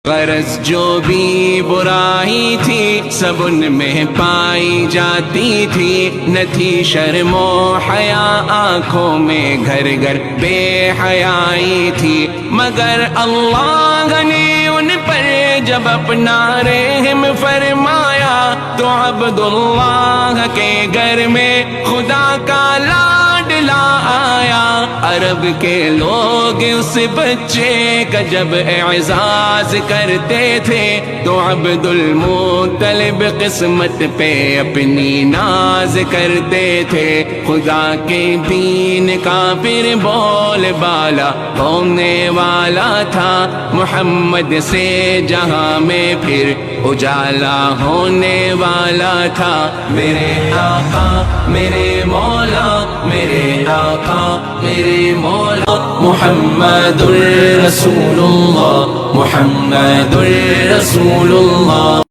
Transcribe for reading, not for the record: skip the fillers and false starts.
غرض جو بھی برائی تھی سب ان میں پائی جاتی تھی، نہ تھی شرم و حیا آنکھوں میں، گھر گھر بے حیائی تھی، مگر اللہ نے ان پر جب اپنا رحم فرمایا تو عبداللہ کے گھر میں خدا کا لاڈلا آیا۔ عرب کے لوگ اس بچے کا جب اعزاز کرتے تھے تو عبد المطلب قسمت پہ اپنی ناز کرتے تھے، خدا کے دین کا پھر بول بالا ہونے والا تھا، محمد سے جہاں میں پھر اجالا ہونے والا تھا۔ میرے آقا میرے مولا، میرے آقا میرے مولا، محمد الرسول اللہ، محمد الرسول اللہ۔